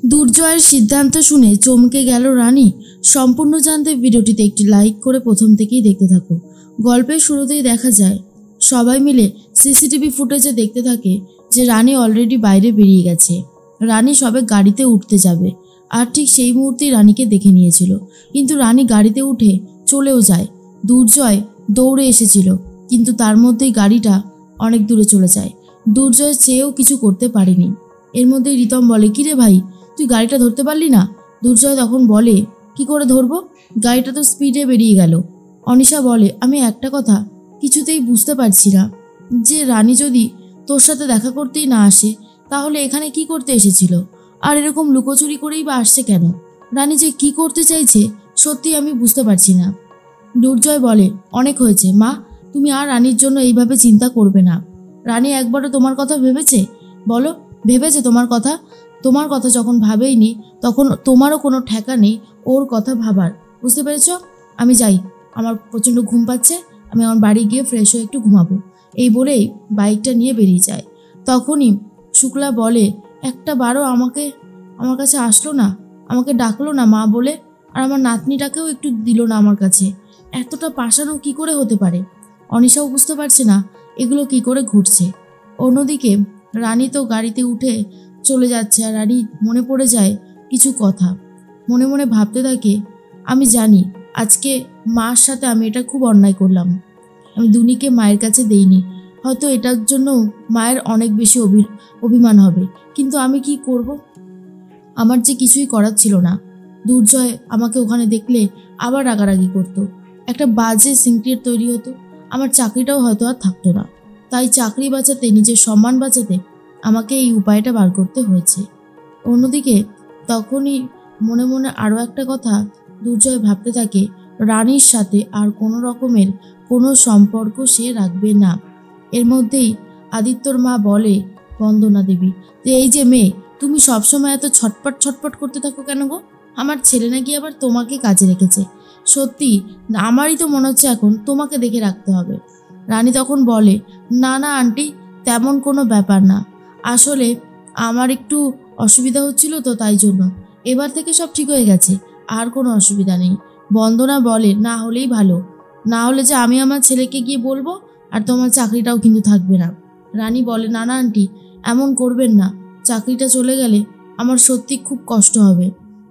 দুর্জয়ের সিদ্ধান্ত শুনে চমকে গেল রানী। সম্পূর্ণ জানতে ভিডিওটিতে একটি লাইক করে প্রথম থেকেই দেখতে থাকো। গল্পের শুরুতেই দেখা যায় সবাই মিলে সিসিটিভি ফুটেজে দেখতে থাকে যে রানী অলরেডি বাইরে বেরিয়ে গেছে। রানী সবে গাড়িতে উঠতে যাবে, আর ঠিক সেই মুহূর্তেই রানীকে দেখে নিয়েছিল। কিন্তু রানী গাড়িতে উঠে চলেও যায়। দুর্জয় দৌড়ে এসেছিল, কিন্তু তার মধ্যেই গাড়িটা অনেক দূরে চলে যায়। দুর্জয় চেয়েও কিছু করতে পারেনি। এর মধ্যেই রিতম বলে, কিরে ভাই, তুই গাড়িটা ধরতে পারলি না? দুর্জয় তখন বলে, কি করে ধরবো, গাড়িটা তো স্পিডে বেরিয়ে গেল। অনিশা বলে, আমি একটা কথা কিছুতেই বুঝতে পারছি না, যে রানী যদি তোর সাথে দেখা করতেই না আসে, তাহলে এখানে কি করতে এসেছিল? আর এরকম লুকোচুরি করেই বা আসছে কেন? রানী যে কি করতে চাইছে সত্যি আমি বুঝতে পারছি না। দুর্জয় বলে, অনেক হয়েছে মা, তুমি আর রানীর জন্য এইভাবে চিন্তা করবে না। রানী একবারও তোমার কথা ভেবেছে? বলো, ভেবেছে তোমার কথা? তোমার কথা যখন ভাবেইনি, তখন তোমারও কোনো ঠেকা নেই ওর কথা ভাবার, বুঝতে পেরেছ? আমি যাই, আমার প্রচণ্ড ঘুম পাচ্ছে, আমি আমার বাড়ি গিয়ে ফ্রেশ হয়ে একটু ঘুমাবো। এই বলেই বাইকটা নিয়ে বেরিয়ে যায়। তখনই শুক্লা বলে, একটা বারও আমার কাছে আসলো না, আমাকে ডাকলো না মা বলে, আর আমার নাতনিটাকেও একটু দিল না আমার কাছে। এতটা পাশানো কি করে হতে পারে? অনিশাও বুঝতে পারছে না এগুলো কি করে ঘটছে। অন্যদিকে রানী তো গাড়িতে উঠে চলে যাচ্ছে, আর রানী মনে পড়ে যায় কিছু কথা। মনে মনে ভাবতে থাকে, আমি জানি আজকে মার সাথে আমি এটা খুব অন্যায় করলাম। আমি দুনিকে মায়ের কাছে দেইনি, হয়তো এটার জন্য মায়ের অনেক বেশি অভিমান হবে, কিন্তু আমি কি করব? আমার যে কিছুই করার ছিল না। দুর্জয় আমাকে ওখানে দেখলে আবার রাগারাগি করতো, একটা বাজে সিনক্রিয়েট তৈরি হতো, আমার চাকরিটাও হয়তো আর থাকতো না। তাই চাকরি বাঁচাতে, নিজের সম্মান বাঁচাতে আমাকে এই উপায়টা বার করতে হয়েছে। অন্যদিকে তখনই মনে মনে আরও একটা কথা দুর্জয় ভাবতে থাকে, রানীর সাথে আর কোনো রকমের কোনো সম্পর্ক সে রাখবে না। এর মধ্যেই আদিত্যর মা বলে, বন্দনা দেবী, যে এই যে মেয়ে, তুমি সবসময় এত ছটপট ছটপট করতে থাকো কেন গো? আমার ছেলে নাকি আবার তোমাকে কাজে রেখেছে। সত্যি আমারই তো মনে হচ্ছে এখন তোমাকে দেখে রাখতে হবে। রানী তখন বলে, না না আন্টি, তেমন কোনো ব্যাপার না, আসলে আমার একটু অসুবিধা হচ্ছিল তো তাই জন্য। এবার থেকে সব ঠিক হয়ে গেছে, আর কোনো অসুবিধা নেই। বন্দনা বলে, না হলেই ভালো, না হলে যে আমি আমার ছেলেকে গিয়ে বলবো, আর তোমার চাকরিটাও কিন্তু থাকবে না। রানী বলে, না না আন্টি, এমন করবেন না, চাকরিটা চলে গেলে আমার সত্যি খুব কষ্ট হবে।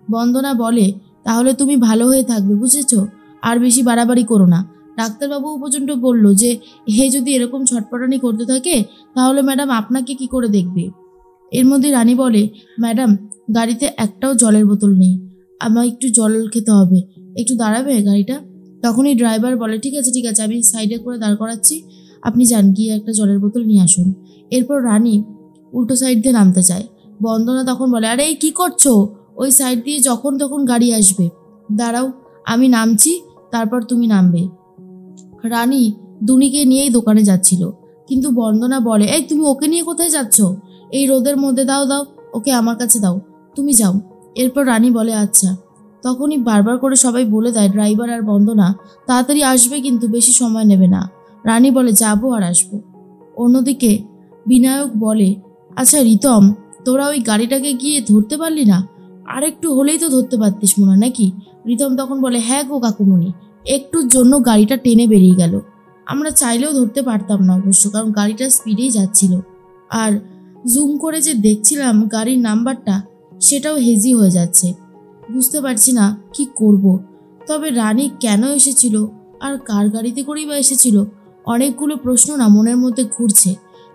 বন্দনা বলে, তাহলে তুমি ভালো হয়ে থাকবে, বুঝেছ? আর বেশি বাড়াবাড়ি করো না। ডাক্তারবাবুও পর্যন্ত বলল যে হে যদি এরকম ছটপটানি করতে থাকে, তাহলে ম্যাডাম আপনাকে কি করে দেখবে? এর মধ্যে রানী বলে, ম্যাডাম, গাড়িতে একটাও জলের বোতল নেই, আমার একটু জল খেতে হবে, একটু দাঁড়াবে গাড়িটা? তখনই ড্রাইভার বলে, ঠিক আছে ঠিক আছে, আমি সাইডে করে দাঁড় করাচ্ছি, আপনি যান গিয়ে একটা জলের বোতল নিয়ে আসুন। এরপর রানী উল্টো সাইড দিয়ে নামতে চায়। বন্দনা তখন বলে, আরে এই কী করছো? ওই সাইড দিয়ে যখন তখন গাড়ি আসবে, দাঁড়াও, আমি নামছি, তারপর তুমি নামবে। রানী দুনিকে নিয়েই দোকানে যাচ্ছিল, কিন্তু বন্দনা বলে, এই তুমি ওকে নিয়ে কোথায় যাচ্ছ? এই রোদের মধ্যে? দাও দাও, ওকে আমার কাছে দাও, তুমি যাও। এরপর রানী বলে, আচ্ছা। তখনই বারবার করে সবাই বলে দেয়, ড্রাইভার আর বন্দনা তাড়াতাড়ি আসবে, কিন্তু বেশি সময় নেবে না। রানী বলে, যাবো আর আসবো। অন্যদিকে বিনায়ক বলে, আচ্ছা রিতম, তোরা ওই গাড়িটাকে গিয়ে ধরতে পারলি না? আর একটু হলেই তো ধরতে পারতিস মনে হয় নাকি? রিতম তখন বলে, হ্যাঁ গো কাকুমণি, একটুর জন্য গাড়িটা টেনে বেরিয়ে গেল, আমরা চাইলেও ধরতে পারতাম না অবশ্য, কারণ গাড়িটা স্পিডেই যাচ্ছিল। আর জুম করে যে দেখছিলাম গাড়ির নাম্বারটা, সেটাও হেজি হয়ে যাচ্ছে, বুঝতে পারছি না কি করব। তবে রানী কেন এসেছিল, আর কার গাড়িতে করেই বা এসেছিল? অনেকগুলো প্রশ্ন না মনের মধ্যে ঘুরছে,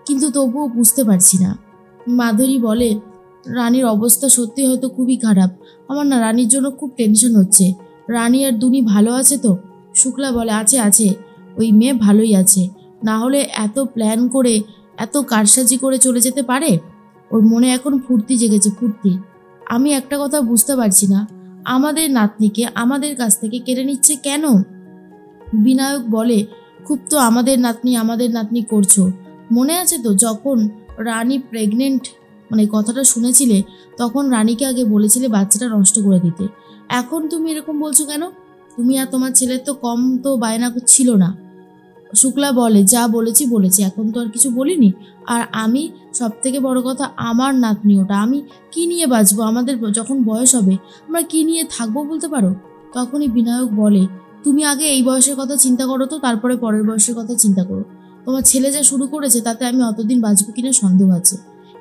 কিন্তু তবুও বুঝতে পারছি না। মাধুরী বলে, রানীর অবস্থা সত্যি হয়তো খুবই খারাপ, আমার না রানীর জন্য খুব টেনশন হচ্ছে। রানী আর দুনি ভালো আছে তো? শুক্লা বলে, আছে আছে, ওই মেয়ে ভালোই আছে, না হলে এত প্ল্যান করে, এত কারসাজি করে চলে যেতে পারে? ওর মনে এখন ফুর্তি জেগেছে, ফুর্তি। আমি একটা কথা বুঝতে পারছি না, আমাদের নাতনিকে আমাদের কাছ থেকে কেড়ে নিচ্ছে কেন? বিনায়ক বলে, খুব তো আমাদের নাতনি করছো, মনে আছে তো যখন রানী প্রেগনেন্ট, মানে কথাটা শুনেছিলে, তখন রানীকে আগে বলেছিলে বাচ্চাটা নষ্ট করে দিতে, এখন তুমি এরকম বলছো কেন? তুমি আর তোমার ছেলের তো কম তো বায়না ছিল না। শুক্লা বলে, যা বলেছি বলেছি, এখন তো আর কিছু বলিনি। আর আমি সব থেকে বড় কথা, আমার নাতনি ওটা, আমি কি নিয়ে বাঁচবো? আমাদের যখন বয়স হবে আমরা কি নিয়ে থাকবো বলতে পারো? তখনই বিনায়ক বলে, তুমি আগে এই বয়সের কথা চিন্তা করো তো, তারপরে পরের বয়সের কথা চিন্তা করো। তোমার ছেলে যা শুরু করেছে তাতে আমি অতদিন বাঁচবো কিনা সন্দেহ আছে।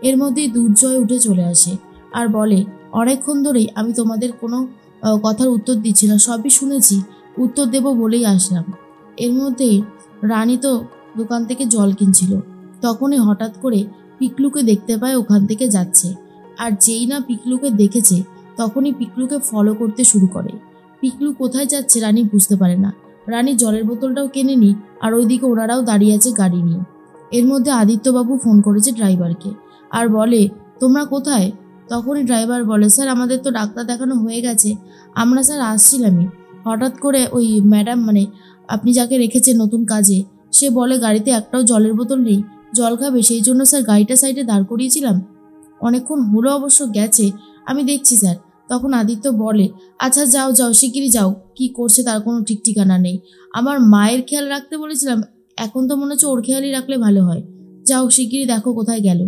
এর মধ্যেই দুর্জয় উঠে চলে আসে আর বলে, অনেকক্ষণ ধরেই আমি তোমাদের কোনো কথার উত্তর দিচ্ছি না, সবই শুনেছি, উত্তর দেব বলেই আসলাম। এর মধ্যেই রানী তো দোকান থেকে জল কিনছিল, তখনই হঠাৎ করে পিকলুকে দেখতে পায় ওখান থেকে যাচ্ছে। আর যেই না পিকলুকে দেখেছে তখনই পিকলুকে ফলো করতে শুরু করে। পিকলু কোথায় যাচ্ছে রানী বুঝতে পারে না। রানী জলের বোতলটাও কেনেনি, আর ওইদিকে ওনারাও দাঁড়িয়ে আছে গাড়ি নিয়ে। এর মধ্যে আদিত্যবাবু ফোন করেছে ড্রাইভারকে আর বলে, তোমরা কোথায়? তখনই ড্রাইভার বলে, স্যার আমাদের তো ডাক্তার দেখানো হয়ে গেছে, আমরা স্যার আসছিলামই। হঠাৎ করে ওই ম্যাডাম, মানে আপনি যাকে রেখেছেন নতুন কাজে, সে বলে গাড়িতে একটাও জলের বোতল নেই, জল খাবে, সেই জন্য স্যার গাড়িটা সাইডে দাঁড় করিয়েছিলাম। অনেকক্ষণ হলো অবশ্য গেছে, আমি দেখছি স্যার। তখন আদিত্য বলে, আচ্ছা যাও যাও, শিগগিরই যাও, কি করছে তার কোনো ঠিক ঠিকানা নেই। আমার মায়ের খেয়াল রাখতে বলেছিলাম, এখন তো মনে হচ্ছে ওর খেয়ালই রাখলে ভালো হয়। যাও শিগগিরই দেখো কোথায় গেল।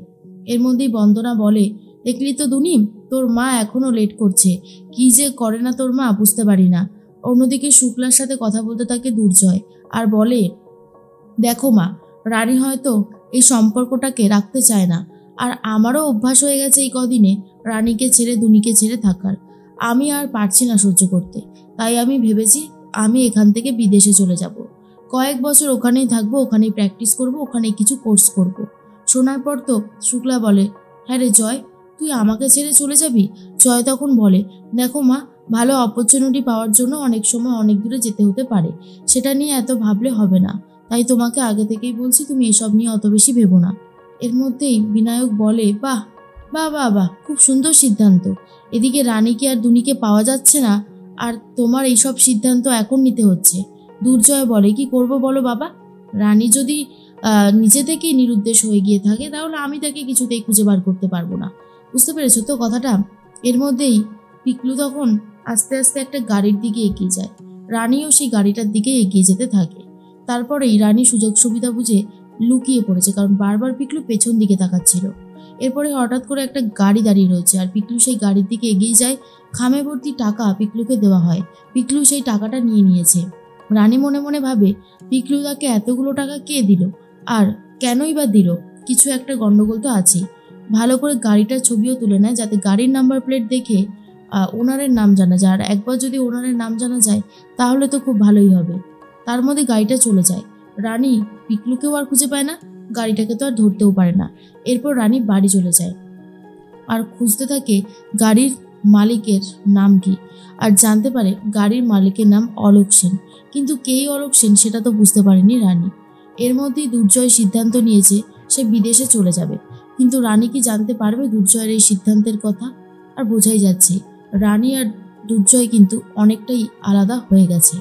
এর মধ্যেই বন্দনা বলে, দেখলি তো দুনি, তোর মা এখনও লেট করছে, কি যে করে না তোর মা বুঝতে পারি না। অন্যদিকে শুক্লার সাথে কথা বলতে থাকে দুর্জয় আর বলে, দেখো মা, রানী হয়তো এই সম্পর্কটাকে রাখতে চায় না, আর আমারও অভ্যাস হয়ে গেছে এই কদিনে রানীকে ছেড়ে দুনিকে ছেড়ে থাকার। আমি আর পারছি না সহ্য করতে, তাই আমি ভেবেছি আমি এখান থেকে বিদেশে চলে যাব, কয়েক বছর ওখানেই থাকবো, ওখানেই প্র্যাকটিস করব, ওখানেই কিছু কোর্স করব। শোনার পর তো শুক্লা বলে, হ্যাঁ রে জয়, তুই আমাকে ছেড়ে চলে যাবি? জয় তখন বলে, দেখো মা, ভালো অপরচুনিটি পাওয়ার জন্য অনেক সময় অনেক দূরে যেতে হতে পারে, সেটা নিয়ে এত ভাবলে হবে না, তাই তোমাকে আগে থেকেই বলছি তুমি এসব নিয়ে অত বেশি ভেবো না। এর মধ্যেই বিনায়ক বলে, বাহ বাহ বাহ বাহ, খুব সুন্দর সিদ্ধান্ত। এদিকে রানীকে আর দুনিকে পাওয়া যাচ্ছে না, আর তোমার এইসব সিদ্ধান্ত এখন নিতে হচ্ছে। দুর্জয় বলে, কি করব বলো বাবা? রানী যদি নিজে থেকেই নিরুদ্দেশ হয়ে গিয়ে থাকে তাহলে আমি তাকে কিছুতেই খুঁজে বার করতে পারবো না, বুঝতে পেরেছো তো কথাটা? এর মধ্যেই পিকলু তখন আস্তে আস্তে একটা গাড়ির দিকে এগিয়ে যায়, রানীও সেই গাড়িটার দিকে এগিয়ে যেতে থাকে। তারপরেই রানী সুযোগ সুবিধা বুঝে লুকিয়ে পড়েছে, কারণ বারবার পিকলু পেছন দিকে তাকাচ্ছিল। এরপরে হঠাৎ করে একটা গাড়ি দাঁড়িয়ে রয়েছে আর পিকলু সেই গাড়ির দিকে এগিয়ে যায়। খামে ভর্তি টাকা পিকলুকে দেওয়া হয়, পিকলু সেই টাকাটা নিয়ে নিয়েছে। রানী মনে মনে ভাবে, পিকলু তাকে এতগুলো টাকা কে দিল, আর কেনই বা দিল? কিছু একটা গন্ডগোল তো আছেই। ভালো করে গাড়িটার ছবিও তুলে নেয় যাতে গাড়ির নাম্বার প্লেট দেখে ওনারের নাম জানা যায়, আর একবার যদি ওনারের নাম জানা যায় তাহলে তো খুব ভালোই হবে। তার মধ্যে গাড়িটা চলে যায়। রানী পিকলুকেও আর খুঁজে পায় না, গাড়িটাকে তো আর ধরতেও পারে না। এরপর রানী বাড়ি চলে যায় আর খুঁজতে থাকে গাড়ির মালিকের নাম কি, আর জানতে পারে গাড়ির মালিকের নাম অলোক সেন। কিন্তু কেই অলোক সেন সেটা তো বুঝতে পারেনি রানী। এর মধ্যেই দুর্জয় সিদ্ধান্ত নিয়েছে সে বিদেশে চলে যাবে, কিন্তু রানী কি জানতে পারবে দুর্জয়ের এই সিদ্ধান্তের কথা? আর বোঝাই যাচ্ছে রানী আর দুর্জয় কিন্তু অনেকটাই আলাদা হয়ে গেছে।